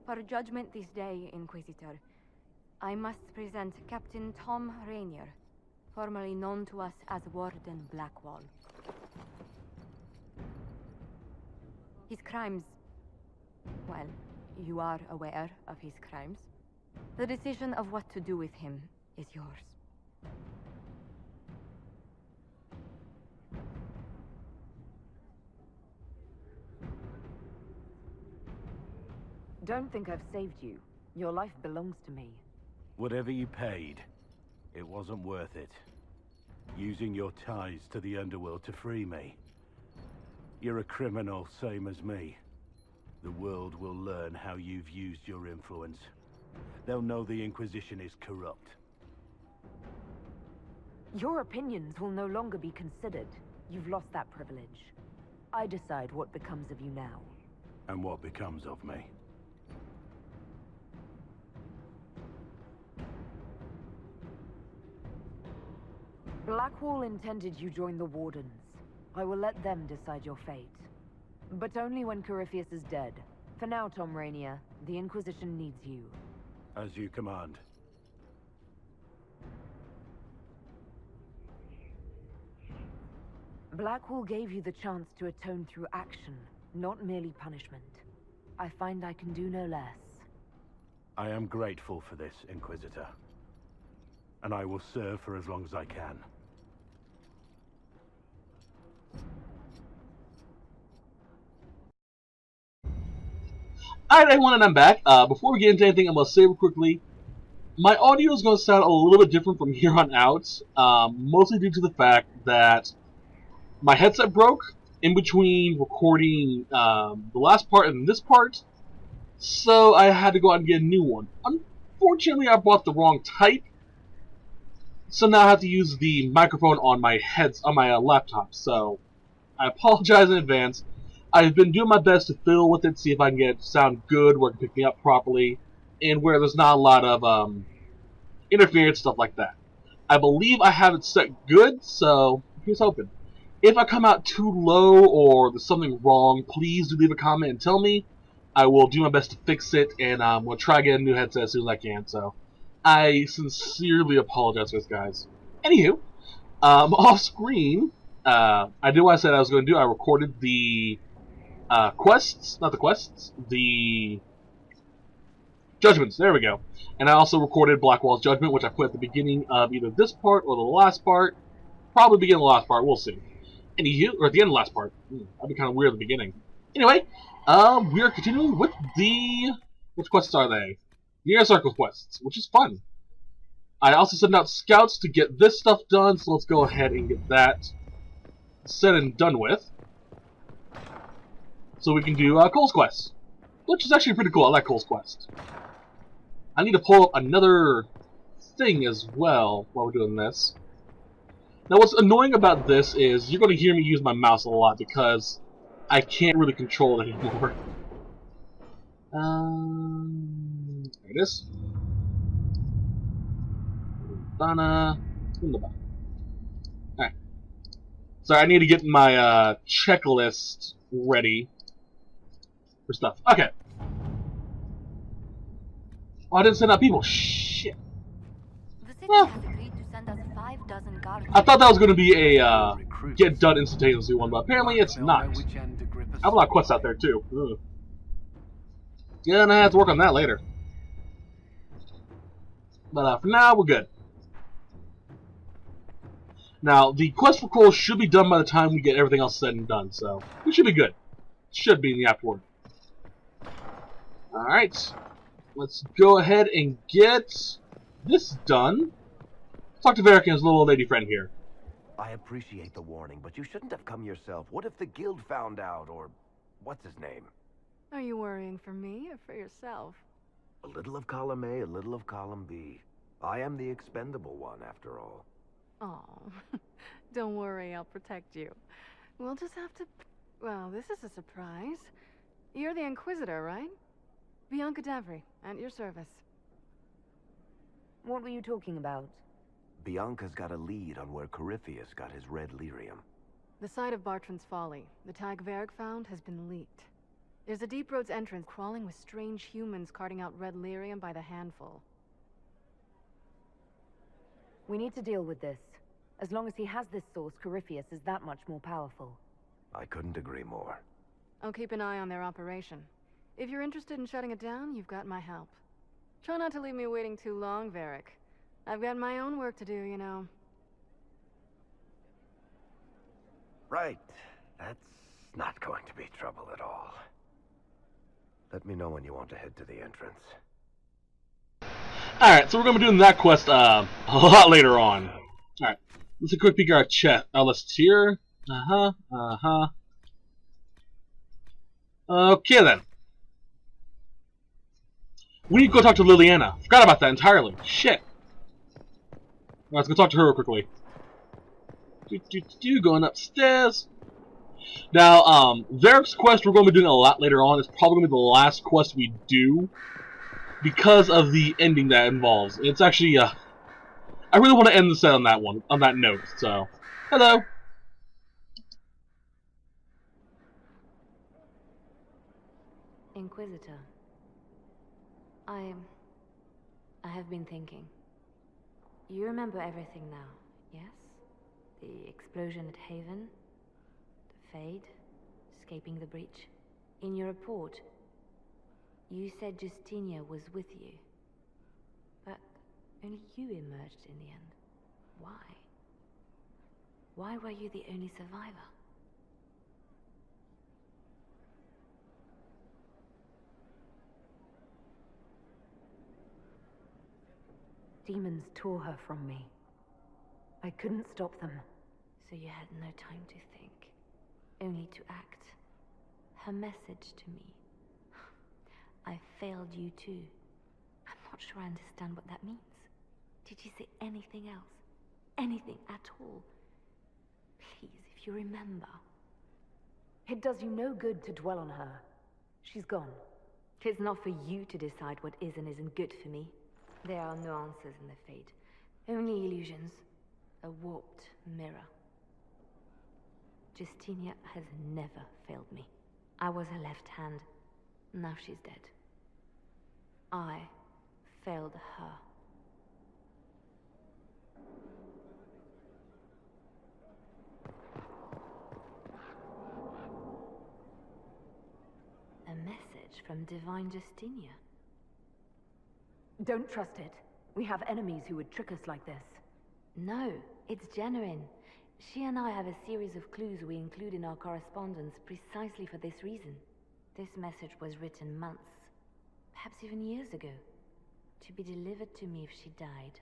For judgment this day, Inquisitor, I must present Captain Tom Rainier, formerly known to us as Warden Blackwall. His crimes... well, you are aware of his crimes. The decision of what to do with him is yours. Don't think I've saved you. Your life belongs to me. Whatever you paid, it wasn't worth it. Using your ties to the underworld to free me. You're a criminal, same as me. The world will learn how you've used your influence. They'll know the Inquisition is corrupt. Your opinions will no longer be considered. You've lost that privilege. I decide what becomes of you now. And what becomes of me. Blackwall intended you join the Wardens. I will let them decide your fate. But only when Corypheus is dead. For now, Tom Rainier, the Inquisition needs you. As you command. Blackwall gave you the chance to atone through action, not merely punishment. I find I can do no less. I am grateful for this, Inquisitor. And I will serve for as long as I can. Alright everyone, and I'm back. Before we get into anything, I'm going to say real quickly, my audio is going to sound a little bit different from here on out, mostly due to the fact that my headset broke in between recording the last part and this part, so I had to go out and get a new one. Unfortunately, I bought the wrong type, so now I have to use the microphone on my laptop, so I apologize in advance. I've been doing my best to fiddle with it, see if I can get it to sound good, where it can pick me up properly, and where there's not a lot of interference, stuff like that. I believe I have it set good, so here's hoping. If I come out too low or there's something wrong, please do leave a comment and tell me. I will do my best to fix it, and we'll try to get a new headset as soon as I can, so I sincerely apologize for this, guys. Anywho, off screen, I did what I said I was going to do. I recorded the the judgments, there we go. And I also recorded Blackwall's judgment, which I put at the beginning of either this part or the last part. Probably beginning of the last part, we'll see. Anywho, or at the end of the last part. That'd be kind of weird at the beginning. Anyway, we are continuing with the... which quests are they? The Air Circle quests, which is fun. I also sent out scouts to get this stuff done, so let's go ahead and get that said and done with. So we can do Cole's quest, which is actually pretty cool. I like Cole's quest. I need to pull up another thing as well while we're doing this. Now what's annoying about this is you're going to hear me use my mouse a lot because I can't really control it anymore. There it is. Alright. Sorry, I need to get my checklist ready for stuff. Okay. Oh, I didn't send out people. Shit. The city has agreed to send us 5 dozen guards. I thought that was going to be a get done instantaneously one, but apparently it's not. I have a lot of quests out there too. Ugh. Yeah, and I have to work on that later. But for now, we're good. Now, the quest for Cole should be done by the time we get everything else said and done, so we should be good. Should be in the afterward. Alright. Let's go ahead and get this done. Talk to Varric and his little old lady friend here. I appreciate the warning, but you shouldn't have come yourself. What if the guild found out, or what's his name? Are you worrying for me or for yourself? A little of column A, a little of column B. I am the expendable one, after all. Oh, don't worry, I'll protect you. We'll just have to... Well, this is a surprise. You're the Inquisitor, right? Bianca Davry, at your service. What were you talking about? Bianca's got a lead on where Corypheus got his red lyrium. The site of Bartrand's Folly, the tag Varric found, has been leaked. There's a deep roads entrance crawling with strange humans carting out red lyrium by the handful. We need to deal with this. As long as he has this source, Corypheus is that much more powerful. I couldn't agree more. I'll keep an eye on their operation. If you're interested in shutting it down, you've got my help. Try not to leave me waiting too long, Varric. I've got my own work to do, you know. Right. That's not going to be trouble at all. Let me know when you want to head to the entrance. Alright, so we're going to be doing that quest a lot later on. Alright, let's take a quick peek at our chat. Our list here. Okay then. We need to go talk to Liliana. Forgot about that entirely. Shit. Alright, let's go talk to her real quickly. Going upstairs. Now, Varric's quest we're going to be doing a lot later on. It's probably going to be the last quest we do because of the ending that involves. It's actually, I really want to end the set on that one, on that note, so. Hello. Inquisitor. I have been thinking. You remember everything now, yes? The explosion at Haven, the Fade, escaping the breach. In your report, you said Justinia was with you. But only you emerged in the end. Why? Why were you the only survivor? Demons tore her from me. I couldn't stop them. So you had no time to think, only to act. Her message to me. I failed you too. I'm not sure I understand what that means. Did you say anything else? Anything at all? Please, if you remember. It does you no good to dwell on her. She's gone. It's not for you to decide what is and isn't good for me. There are no answers in the Fate. Only illusions. A warped mirror. Justinia has never failed me. I was her left hand. Now she's dead. I failed her. A message from Divine Justinia. Don't trust it. We have enemies who would trick us like this. No, it's genuine. She and I have a series of clues we include in our correspondence precisely for this reason. This message was written months, perhaps even years ago, to be delivered to me if she died.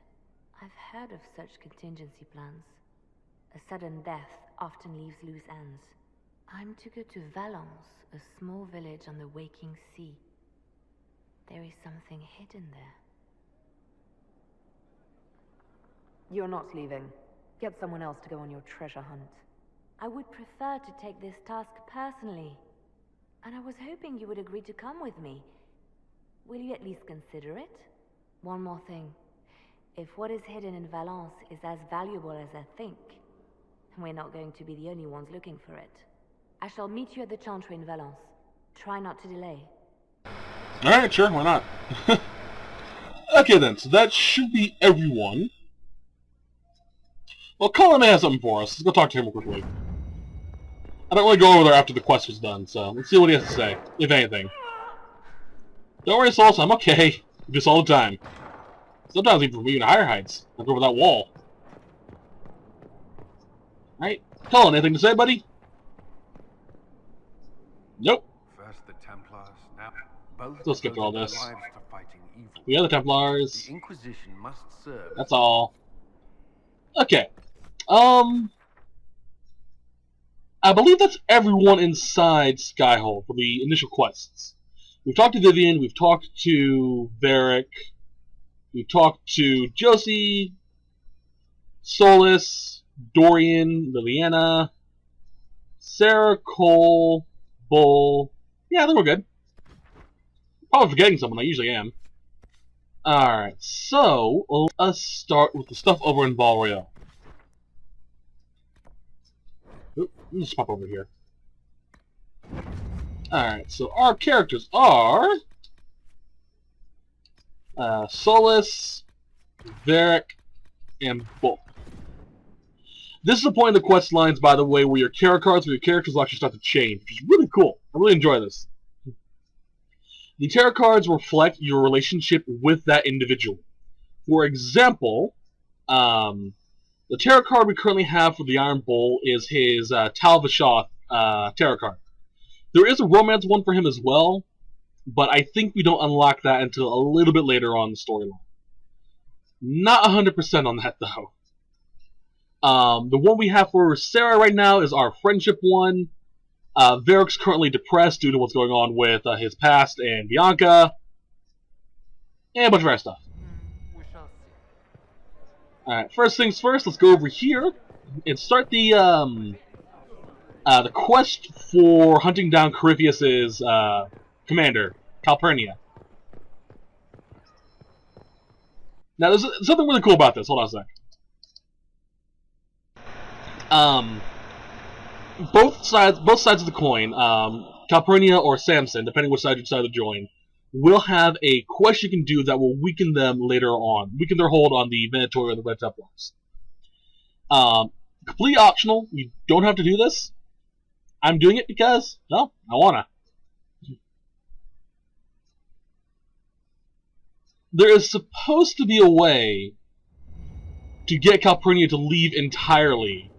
I've heard of such contingency plans. A sudden death often leaves loose ends. I'm to go to Valence, a small village on the waking sea. There is something hidden there. You're not leaving. Get someone else to go on your treasure hunt. I would prefer to take this task personally. And I was hoping you would agree to come with me. Will you at least consider it? One more thing. If what is hidden in Valence is as valuable as I think, we're not going to be the only ones looking for it. I shall meet you at the Chantry in Valence. Try not to delay. Alright, sure, why not? Okay then, so that should be everyone. Well, Colin may have something for us. Let's go talk to him real quickly. I don't really go over there after the quest is done, so let's see what he has to say, if anything. Don't worry, Salsa, I'm okay. Just all the time. Sometimes even from even higher heights, like over that wall. Alright, Colin, anything to say, buddy? Nope. First the Templars, now both Let's skip all this. lives to fighting evil. We are the Templars. The Inquisition must serve. That's all. Okay. I believe that's everyone inside Skyhold for the initial quests. We've talked to Vivian, we've talked to Varric, we've talked to Josie, Solus, Dorian, Liliana, Sarah, Cole, Bull. Yeah, I think we're good. Probably forgetting someone, I usually am. Alright, so let's start with the stuff over in Val Royale. Oop, let me just pop over here. Alright, so our characters are Solus, Varric, and Bulk. This is the point in the quest lines, by the way, where your character cards or your characters will actually start to change, which is really cool. I really enjoy this. The tarot cards reflect your relationship with that individual. For example, the tarot card we currently have for the Iron Bull is his Tal Vashoth tarot card. There is a romance one for him as well, but I think we don't unlock that until a little bit later on in the storyline. Not 100% on that, though. The one we have for Sarah right now is our friendship one. Varric's currently depressed due to what's going on with his past and Bianca. And a bunch of other stuff. Alright, first things first, let's go over here and start the quest for hunting down Corypheus's commander, Calpurnia. Now, there's something really cool about this. Hold on a sec. Both sides of the coin, Calpurnia or Samson, depending which side you decide to join, will have a quest you can do that will weaken them later on. Weaken their hold on the Venator or the Red Templars. Completely optional. You don't have to do this. I'm doing it because, well, I wanna. There is supposed to be a way to get Calpurnia to leave entirely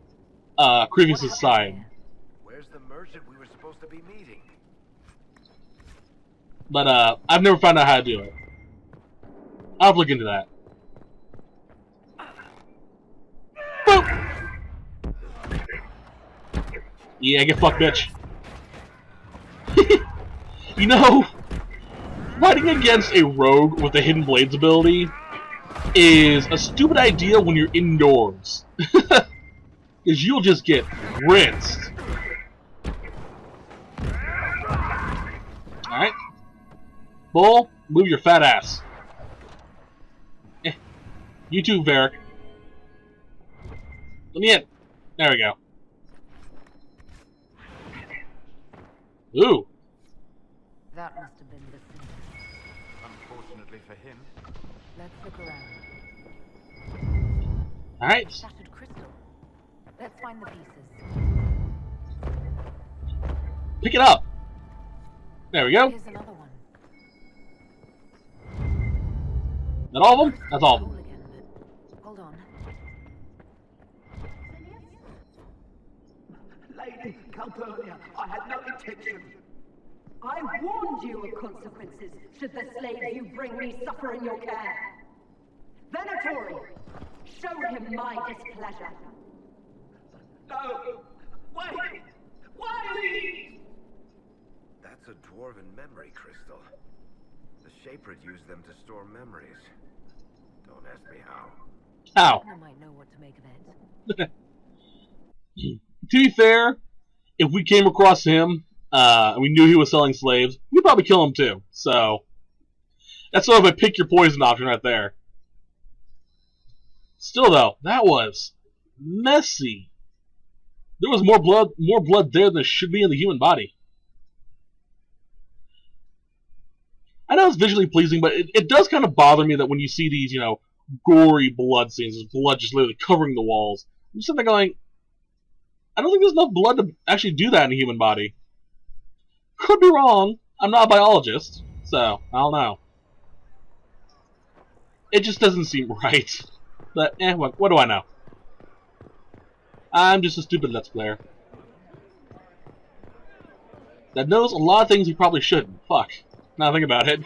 Corypheus's side. Where's the merchant we were supposed to be meeting? But I've never found out how to do it. I'll have to look into that. Boop! Yeah, get fucked, bitch. You know, fighting against a rogue with a Hidden Blades ability is a stupid idea when you're indoors. Because you'll just get rinsed. Alright. Bull, move your fat ass. You too, Varric. Let me in. There we go. Ooh. That must have been the Sendo. Unfortunately for him. Let's look around. Alright. Shattered crystal. Let's find the pieces. Pick it up. There we go. Here's another one. That all of them? That's all of them. Hole again, but hold on. Lady Calpurnia, I had no intention. I warned you of consequences should the slave you bring me suffer in your care. Venatori, show him my displeasure. No! Wait! Wait! That's a Dwarven memory crystal. The Shaper used them to store memories. Don't ask me how. Ow. I might know what to make of it. To be fair, if we came across him, and we knew he was selling slaves, we'd probably kill him too. So, that's sort of a pick your poison option right there. Still though, that was messy. There was more blood there than should be in the human body. I know it's visually pleasing, but it does kind of bother me that when you see these, you know, gory blood scenes, there's blood just literally covering the walls. I'm sitting there going, I don't think there's enough blood to actually do that in a human body. Could be wrong. I'm not a biologist, so I don't know. It just doesn't seem right. But, what do I know? I'm just a stupid Let's Player that knows a lot of things he probably shouldn't. Fuck. Now think about it.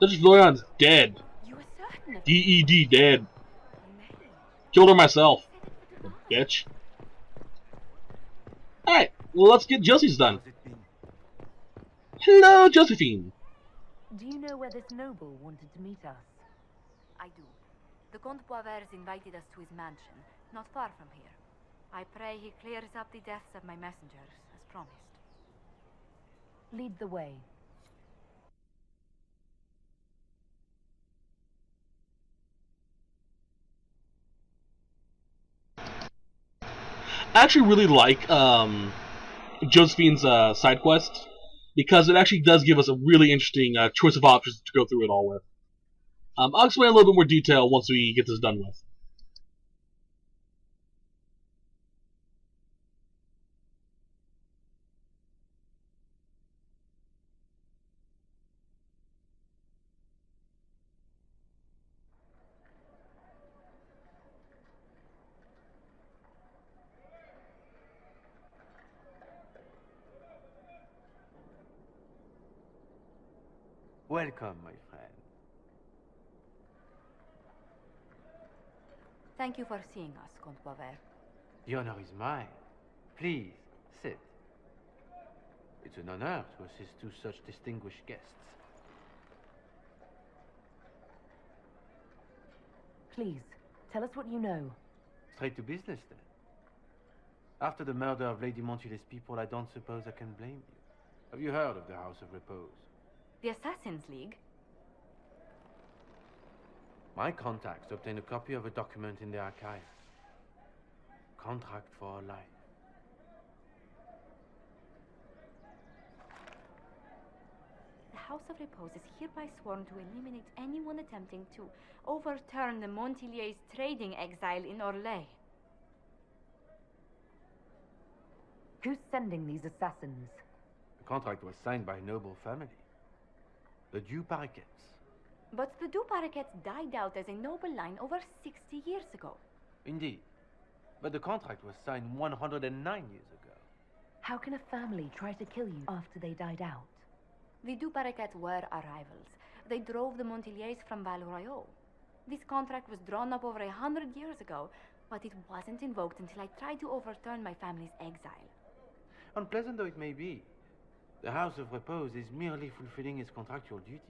Duchess Florian's dead. D-E-D, dead. Killed her myself. Bitch. Alright, well, let's get Josie's done. Hello, Josephine. Do you know where this noble wanted to meet us? I do. The Comte Poivert has invited us to his mansion, not far from here. I pray he clears up the deaths of my messengers, as promised. Lead the way. I actually really like Josephine's side quest because it actually does give us a really interesting choice of options to go through it all with. I'll explain a little bit more detail once we get this done with. Welcome, my friend. Thank you for seeing us, Comte Boisvert. The honor is mine. Please, sit. It's an honor to assist two such distinguished guests. Please, tell us what you know. Straight to business, then. After the murder of Lady Montile's people, I don't suppose I can blame you. Have you heard of the House of Repose? The Assassin's League? My contacts obtained a copy of a document in the archive. Contract for a life. The House of Repose is hereby sworn to eliminate anyone attempting to overturn the Montiliers' trading exile in Orlais. Who's sending these assassins? The contract was signed by a noble family. The Duparquets. But the Duparquets died out as a noble line over 60 years ago. Indeed. But the contract was signed 109 years ago. How can a family try to kill you after they died out? The Duparquets were our rivals. They drove the Montiliers from Val Royaux. This contract was drawn up over 100 years ago, but it wasn't invoked until I tried to overturn my family's exile. Unpleasant though it may be, the House of Repose is merely fulfilling its contractual duties.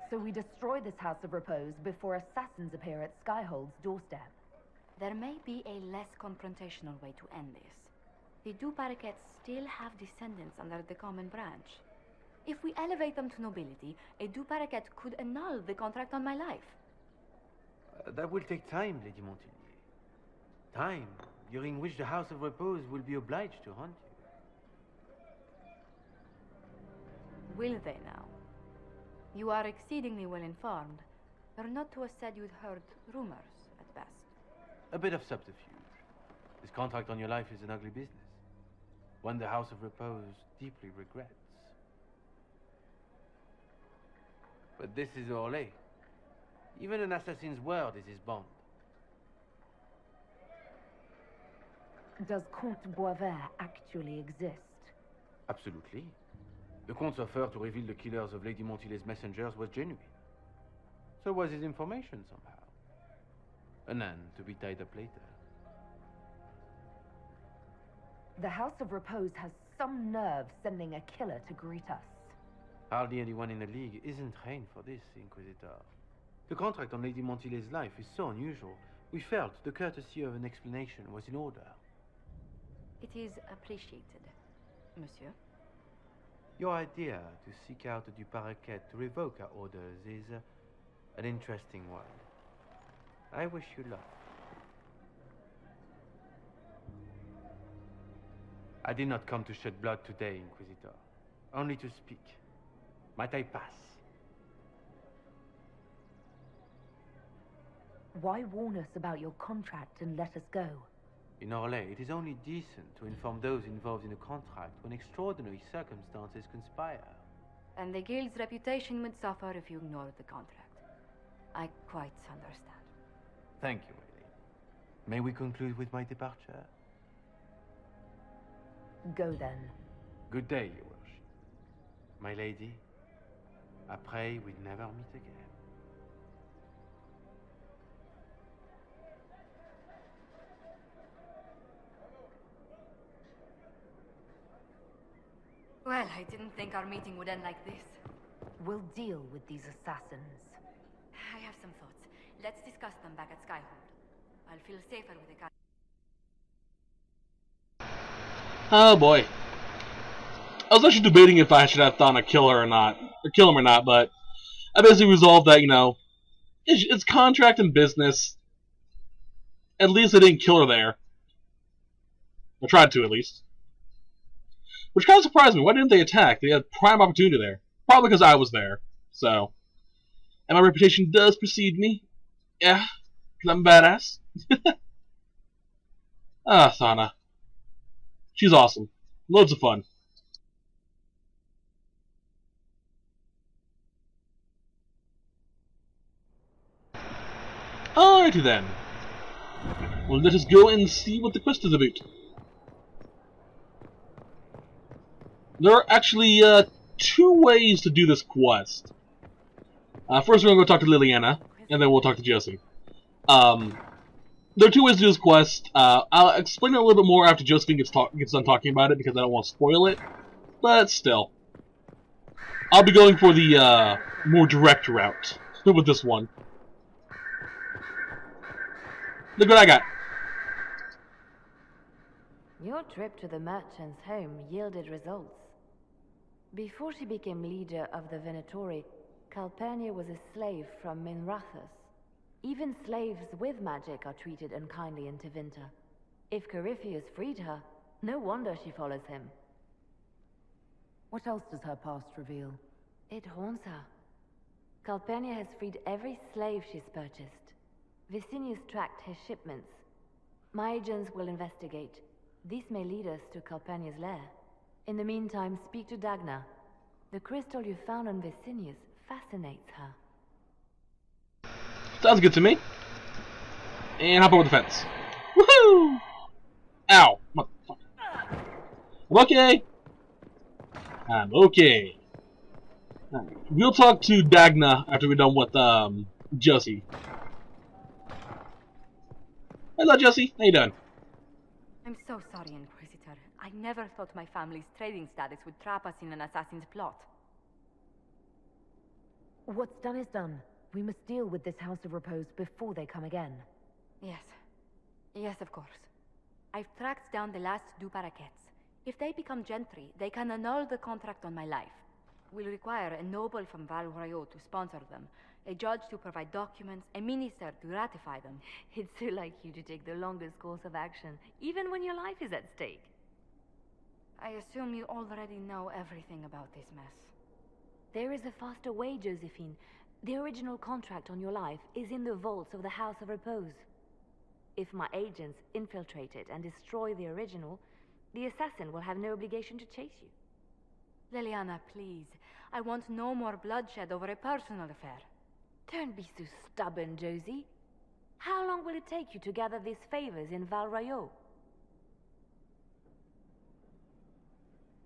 So we destroy this House of Repose before assassins appear at Skyhold's doorstep. There may be a less confrontational way to end this. The Duparquets still have descendants under the common branch. If we elevate them to nobility, a Duparquet could annul the contract on my life. That will take time, Lady Montilier. Time during which the House of Repose will be obliged to hunt you. Will they now? You are exceedingly well informed. You're not to have said you'd heard rumors, at best. A bit of subterfuge. This contract on your life is an ugly business. One the House of Repose deeply regrets. But this is Orlais. Even an assassin's word is his bond. Does Comte Boisvert actually exist? Absolutely. The Comte's offer to reveal the killers of Lady Montile's messengers was genuine. So was his information somehow. An end to be tied up later. The House of Repose has some nerve sending a killer to greet us. Hardly anyone in the League isn't trained for this, Inquisitor. The contract on Lady Montile's life is so unusual, we felt the courtesy of an explanation was in order. It is appreciated, monsieur. Your idea to seek out the Duparquet to revoke our orders is an interesting one. I wish you luck. I did not come to shed blood today, Inquisitor. Only to speak. Might I pass? Why warn us about your contract and let us go? In Orlais, it is only decent to inform those involved in a contract when extraordinary circumstances conspire. And the guild's reputation would suffer if you ignored the contract. I quite understand. Thank you, my lady. May we conclude with my departure? Go then. Good day, your worship. My lady, I pray we'd never meet again. Well, I didn't think our meeting would end like this. We'll deal with these assassins. I have some thoughts. Let's discuss them back at Skyhold. I'll feel safer with a cat. Oh boy. I was actually debating if I should have Thana kill her or not, or kill him or not, but I basically resolved that, you know, it's contract and business, at least they didn't kill her there. I tried to, at least. Which kind of surprised me. Why didn't they attack? They had prime opportunity there. Probably because I was there. So. And my reputation does precede me. Yeah. Because I'm badass. Thana. She's awesome. Loads of fun. Alrighty then. Well, let us go and see what the quest is about. There are actually two ways to do this quest. First, we're going to go talk to Liliana, and then we'll talk to Josie. There are two ways to do this quest. I'll explain it a little bit more after Josephine gets done talking about it, because I don't want to spoil it. But still. I'll be going for the more direct route with this one. Look what I got. Your trip to the merchant's home yielded results. Before she became leader of the Venatori, Calpurnia was a slave from Minrathus. Even slaves with magic are treated unkindly in Tevinter. If Corypheus freed her, no wonder she follows him. What else does her past reveal? It haunts her. Calpurnia has freed every slave she's purchased. Vicinius tracked his shipments. My agents will investigate. This may lead us to Calpurnia's lair. In the meantime, speak to Dagna. The crystal you found on Vicinius fascinates her. Sounds good to me. And hop over the fence. Woohoo! Ow! Motherfucker. I'm okay. I'm okay. Right. We'll talk to Dagna after we're done with Josie. Hello, Josie. How you doing? I'm so sorry, Inquisitor. I never thought my family's trading status would trap us in an assassin's plot. What's done is done. We must deal with this House of Repose before they come again. Yes. Yes, of course. I've tracked down the last two parakeets. If they become gentry, they can annul the contract on my life. We'll require a noble from Val Royaux to sponsor them, a judge to provide documents, a minister to ratify them. It's so like you to take the longest course of action, even when your life is at stake. I assume you already know everything about this mess. There is a faster way, Josephine. The original contract on your life is in the vaults of the House of Repose. If my agents infiltrate it and destroy the original, the assassin will have no obligation to chase you. Liliana, please. I want no more bloodshed over a personal affair. Don't be so stubborn, Josie. How long will it take you to gather these favors in Val Royaux?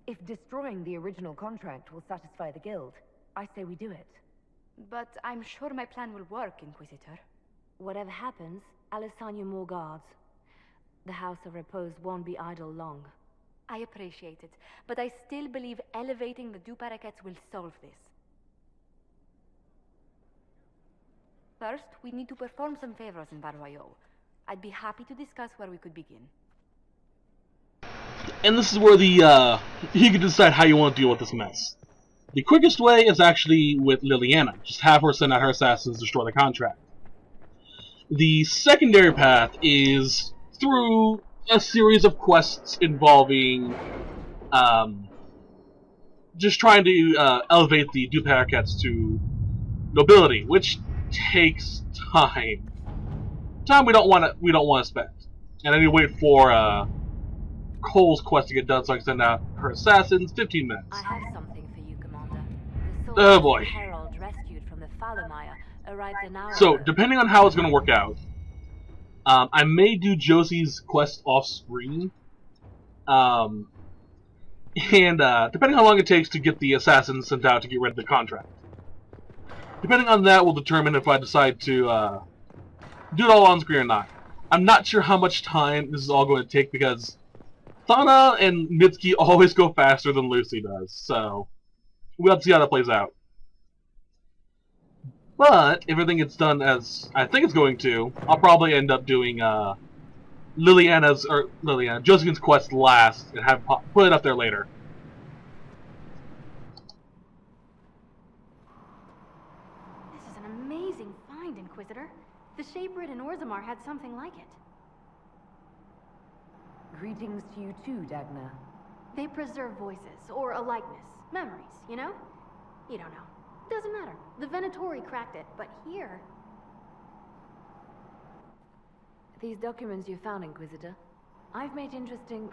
If destroying the original contract will satisfy the guild, I say we do it. But I'm sure my plan will work, Inquisitor. Whatever happens, I'll assign you more guards. The House of Repose won't be idle long. I appreciate it, but I still believe elevating the two parakeets will solve this. First, we need to perform some favors in Val Royaux. I'd be happy to discuss where we could begin. And this is where the, you can decide how you want to deal with this mess. The quickest way is actually with Liliana. Just have her send out her assassins to destroy the contract. The secondary path is through a series of quests involving, just trying to elevate the two parakeets to nobility, which takes time. Time we don't want to spend. And I need to wait for Cole's quest to get done so I can send out her assassins. 15 minutes. I have something for you, Commander. The Oh boy. Herald rescued from the Fallermire arrived an hour So, ago. depending on how it's going to work out, I may do Josie's quest off-screen. And depending on how long it takes to get the assassins sent out to get rid of the contract. Depending on that will determine if I decide to do it all on screen or not. I'm not sure how much time this is all going to take because Thana and Mitsuki always go faster than Lucy does, so we'll have to see how that plays out. But if everything gets done as I think it's going to, I'll probably end up doing Josephine's quest last and have put it up there later. This is an amazing find, Inquisitor. The Shape Rid in Orzammar had something like it. Greetings to you too, Dagna. They preserve voices, or a likeness, memories, you know? You don't know. Doesn't matter. The Venatori cracked it, but here... These documents you found, Inquisitor. I've made interesting...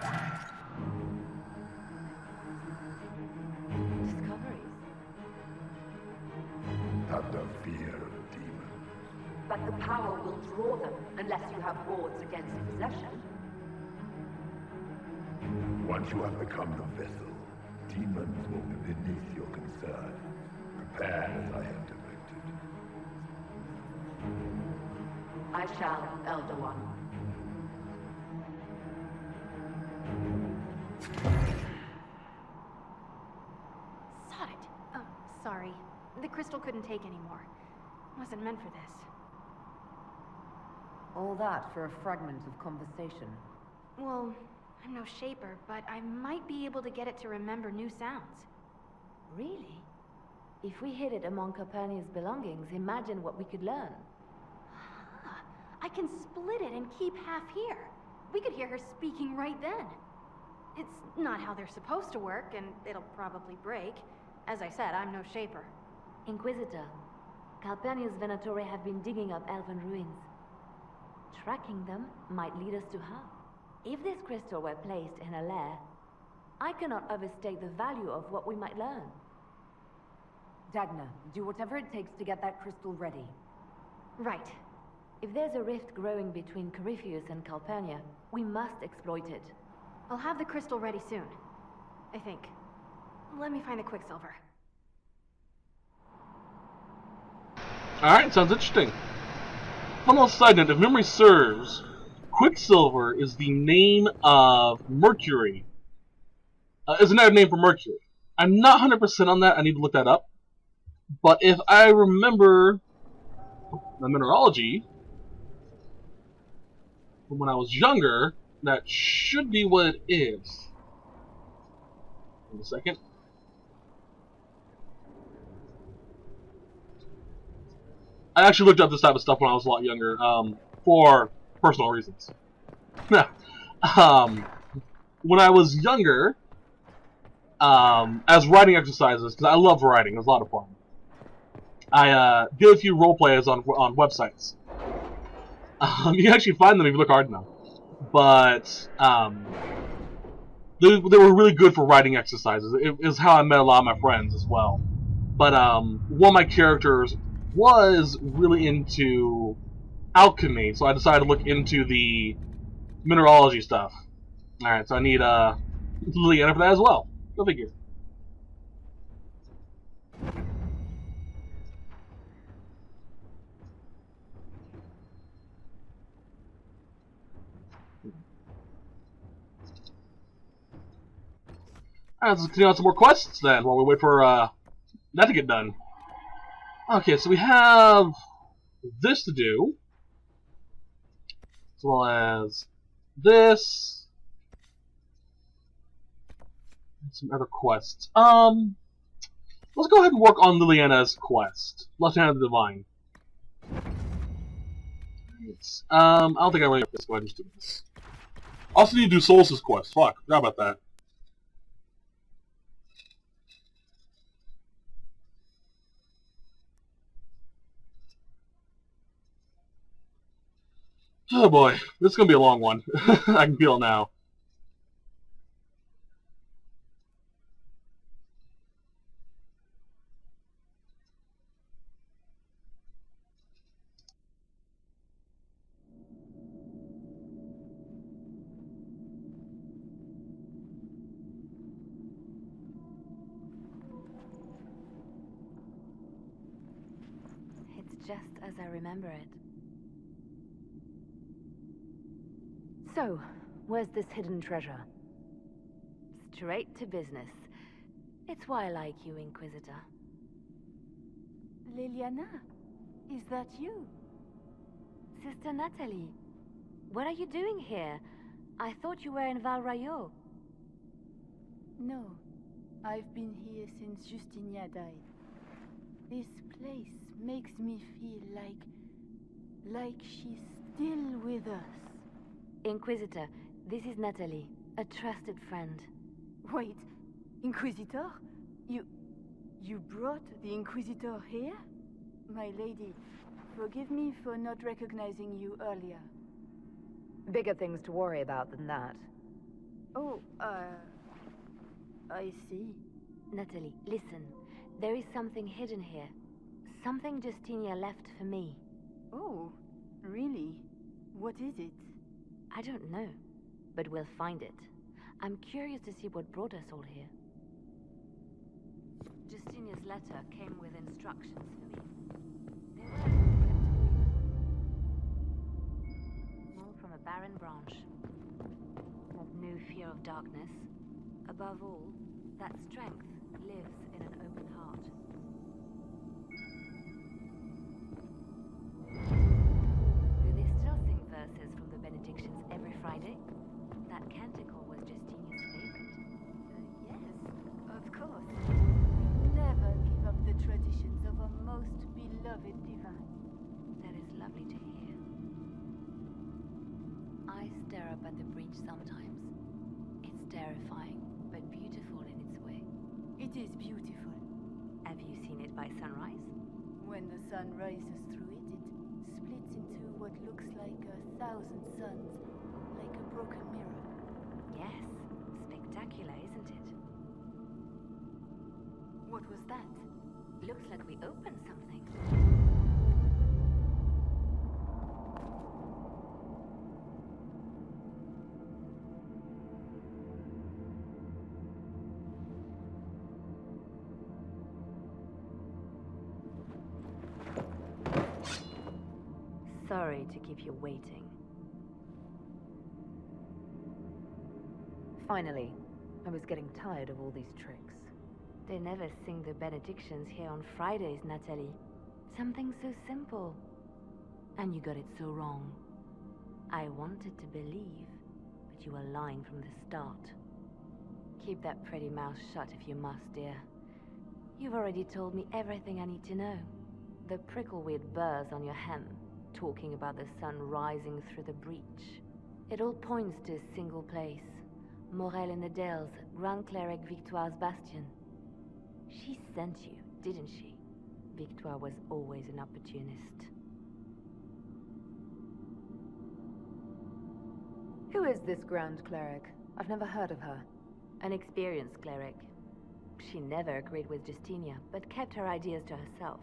discoveries. Have no fear, demon. But the power will draw them unless you have wards against possession. Once you have become the vessel, demons will be beneath your concern. Prepare as I have directed. I shall, Elder One. Sod it. Oh, sorry. The crystal couldn't take anymore. Wasn't meant for this. All that for a fragment of conversation. Well, I'm no shaper, but I might be able to get it to remember new sounds. Really? If we hid it among Calpurnia's belongings, imagine what we could learn. Huh. I can split it and keep half here. We could hear her speaking right then. It's not how they're supposed to work, and it'll probably break. As I said, I'm no shaper. Inquisitor, Calpurnia's Venatori have been digging up elven ruins. Tracking them might lead us to her. If this crystal were placed in a lair, I cannot overstate the value of what we might learn. Dagna, do whatever it takes to get that crystal ready. Right. If there's a rift growing between Corypheus and Calpurnia, we must exploit it. I'll have the crystal ready soon. I think. Let me find the Quicksilver. Alright, sounds interesting. One little side note, if memory serves, Quicksilver is the name of Mercury. Is another name for Mercury. I'm not 100% on that, I need to look that up. But if I remember the mineralogy from when I was younger, that should be what it is. Wait a second. I actually looked up this type of stuff when I was a lot younger, for personal reasons. When I was younger, as writing exercises, because I love writing, it was a lot of fun. I did a few role plays on websites. You can actually find them if you look hard enough. But they were really good for writing exercises. It is how I met a lot of my friends as well. But one of my characters was really into alchemy, so I decided to look into the mineralogy stuff. Alright, so I need Liliana for that as well. Go figure. Alright, let's continue on some more quests then, while we wait for that to get done. Okay, so we have this to do, as well as this, and some other quests. Let's go ahead and work on Liliana's quest, Left Hand of the Divine. I don't think I really have to go ahead and just do this. Also need to do Solstice quest. Fuck, forgot about that. Oh boy, this is gonna be a long one. I can feel it now. It's just as I remember it. So, where's this hidden treasure? Straight to business. It's why I like you, Inquisitor. Liliana, is that you? Sister Natalie, what are you doing here? I thought you were in Val Rayo. No, I've been here since Justinia died. This place makes me feel like she's still with us. Inquisitor, This is Natalie, a trusted friend. Wait, Inquisitor? You brought the Inquisitor here? My lady, forgive me for not recognizing you earlier. Bigger things to worry about than that. Oh, I see. Natalie, listen. There is something hidden here. Something Justinia left for me. Oh, really? What is it? I don't know, but we'll find it. I'm curious to see what brought us all here. Justinia's letter came with instructions for me. They were cryptic. All from a barren branch. Have no fear of darkness. Above all, that strength lives in an open heart. Do they still sing verses from the benedictions every Friday? That canticle was Justinia's favorite. Yes, of course. Never give up the traditions of our most beloved divine. That is lovely to hear. I stare up at the breach sometimes. It's terrifying, but beautiful in its way. It is beautiful. Have you seen it by sunrise? When the sun rises through it, it splits into what looks like 1,000 suns, like a broken mirror. Yes, spectacular, isn't it? What was that? Looks like we opened something. Sorry to keep you waiting. Finally, I was getting tired of all these tricks. They never sing the benedictions here on Fridays, Natalie. Something so simple. And you got it so wrong. I wanted to believe, but you were lying from the start. Keep that pretty mouth shut if you must, dear. You've already told me everything I need to know. The prickleweed burrs on your hem, talking about the sun rising through the breach. It all points to a single place. Morel in the Dales, Grand Cleric Victoire's bastion. She sent you, didn't she? Victoire was always an opportunist. Who is this Grand Cleric? I've never heard of her. An experienced cleric. She never agreed with Justinia, but kept her ideas to herself.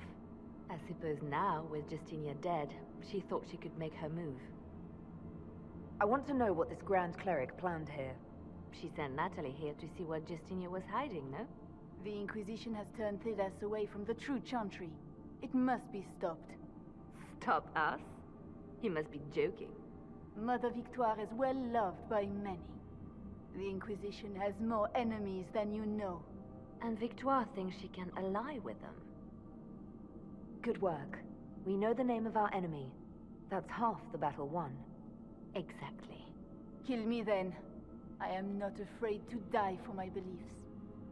I suppose now, with Justinia dead, she thought she could make her move. I want to know what this Grand Cleric planned here. She sent Natalie here to see what Justinia was hiding, no? The Inquisition has turned Thilas away from the true chantry. It must be stopped. Stop us? You must be joking. Mother Victoire is well loved by many. The Inquisition has more enemies than you know. And Victoire thinks she can ally with them. Good work. We know the name of our enemy. That's half the battle won. Exactly. Kill me then. I am not afraid to die for my beliefs.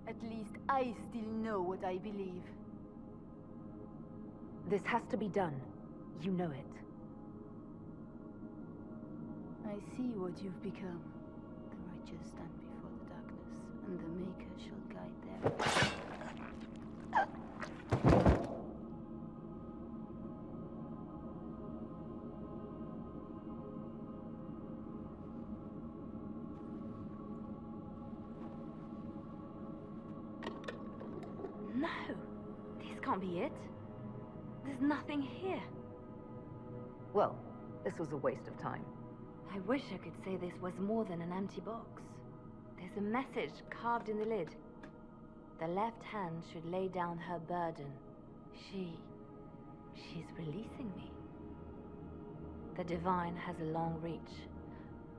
At least I still know what I believe. This has to be done. You know it. I see what you've become. The righteous stand before the darkness, and the Maker shall guide them. No! This can't be it. There's nothing here. Well, this was a waste of time. I wish I could say this was more than an empty box. There's a message carved in the lid. The left hand should lay down her burden. She's releasing me. The divine has a long reach,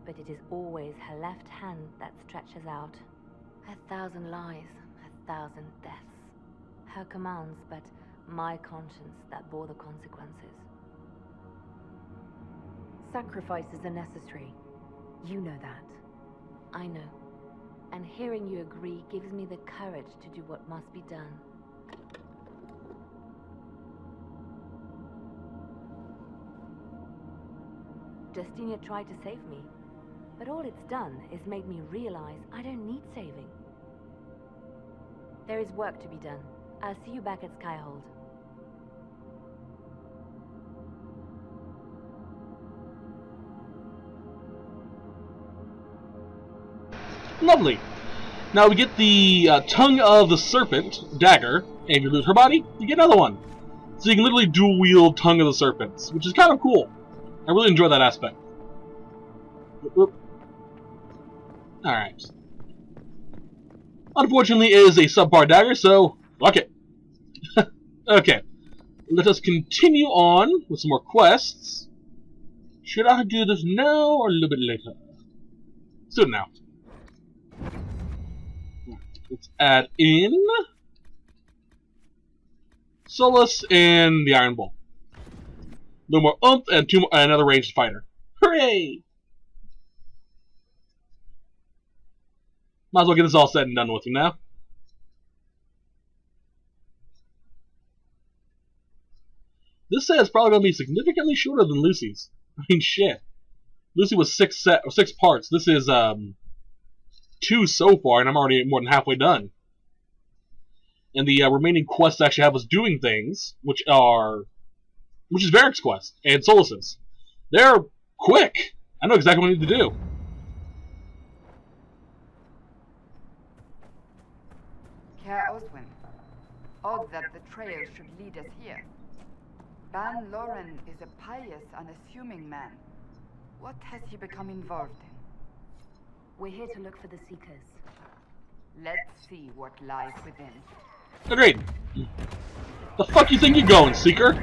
but it is always her left hand that stretches out. 1,000 lies, 1,000 deaths. Her commands, but my conscience that bore the consequences. Sacrifices are necessary. You know that. I know. And hearing you agree gives me the courage to do what must be done. Justinia tried to save me. but all it's done is made me realize I don't need saving. There is work to be done. I'll see you back at Skyhold. Lovely. Now we get the Tongue of the Serpent dagger, and if you lose her body, you get another one. So you can literally dual wield Tongue of the Serpents, which is kind of cool. I really enjoy that aspect. Alright. Unfortunately, it is a subpar dagger, so fuck it. Okay. Let us continue on with some more quests. Should I do this now or a little bit later? Let's do it now. Let's add in Solus and the Iron Bull. No more oomph and another ranged fighter. Hooray! Might as well get this all said and done with you now. This set is probably going to be significantly shorter than Lucy's. I mean, shit. Lucy was 6 parts. This is 2 so far, and I'm already more than halfway done. And the remaining quests actually have us doing things, which is Varric's quest and Solus's. They're quick. I know exactly what I need to do. Care Oswin, odd that the trail should lead us here. Ban Loren is a pious, unassuming man. What has he become involved in? We're here to look for the Seekers. Let's see what lies within. Agreed. The fuck you think you're going, Seeker?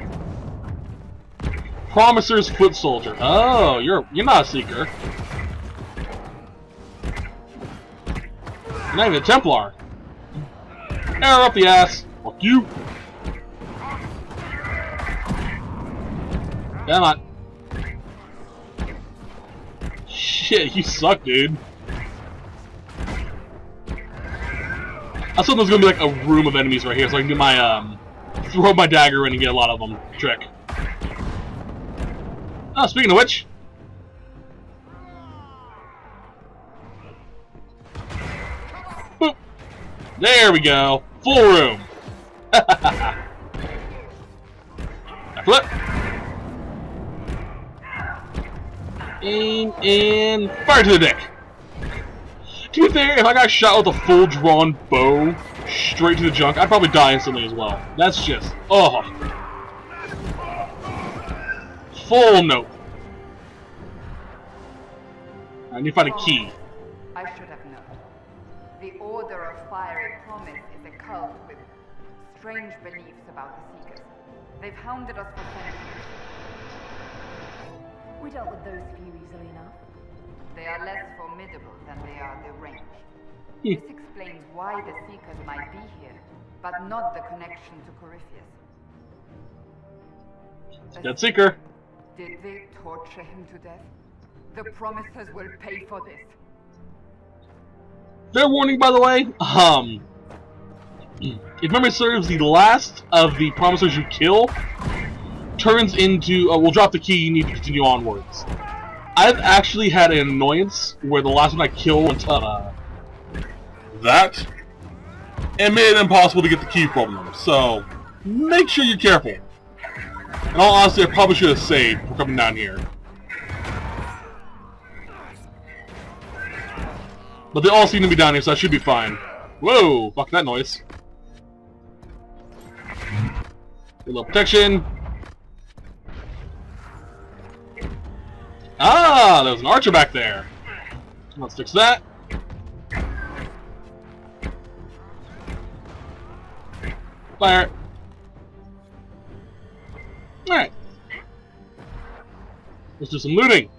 Promiser's foot soldier. Oh, you're not a Seeker. You're not even a Templar. Arrow up the ass. Fuck you. Come on. Shit, you suck, dude. I thought there was gonna be like a room of enemies right here, so I can do my throw my dagger in and get a lot of them trick. Oh, speaking of which, boop. There we go, full room. Now flip. Aim and fire to the dick. To be fair, if I got shot with a full-drawn bow straight to the junk, I'd probably die instantly as well. That's just, oh. Full nope. I need to find a key. I should have known. The Order of Fiery Promise is a cult with strange beliefs about the Seekers. They've hounded us for centuries. We dealt with those few easily enough. They are less formidable than they are deranged. This explains why the Seekers might be here, but not the connection to Corypheus. Dead Seeker. Did they torture him to death? The Promisers will pay for this. Fair warning, by the way. If memory serves, the last of the Promisers you kill turns into. We'll drop the key. You need to continue onwards. I've actually had an annoyance where the last one I killed went that, and made it impossible to get the key from them. So make sure you're careful. In all honesty, I probably should have saved before coming down here. But they all seem to be down here, so I should be fine. Whoa! Fuck that noise. A little protection. Ah! There's an archer back there. Let's fix that. Fire. Alright. Let's do some looting.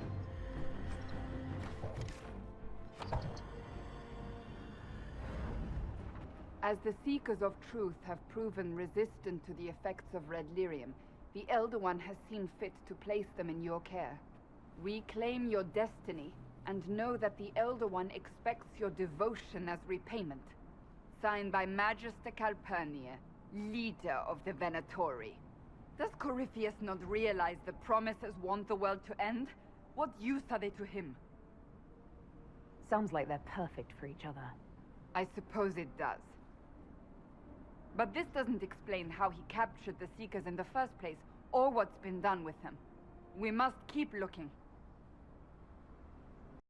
As the Seekers of Truth have proven resistant to the effects of red lyrium, the Elder One has seen fit to place them in your care. Reclaim your destiny, and know that the Elder One expects your devotion as repayment. Signed by Magister Calpurnia, leader of the Venatori. Does Corypheus not realize the Promisers want the world to end? What use are they to him? Sounds like they're perfect for each other. I suppose it does. But this doesn't explain how he captured the Seekers in the first place, or what's been done with him. We must keep looking.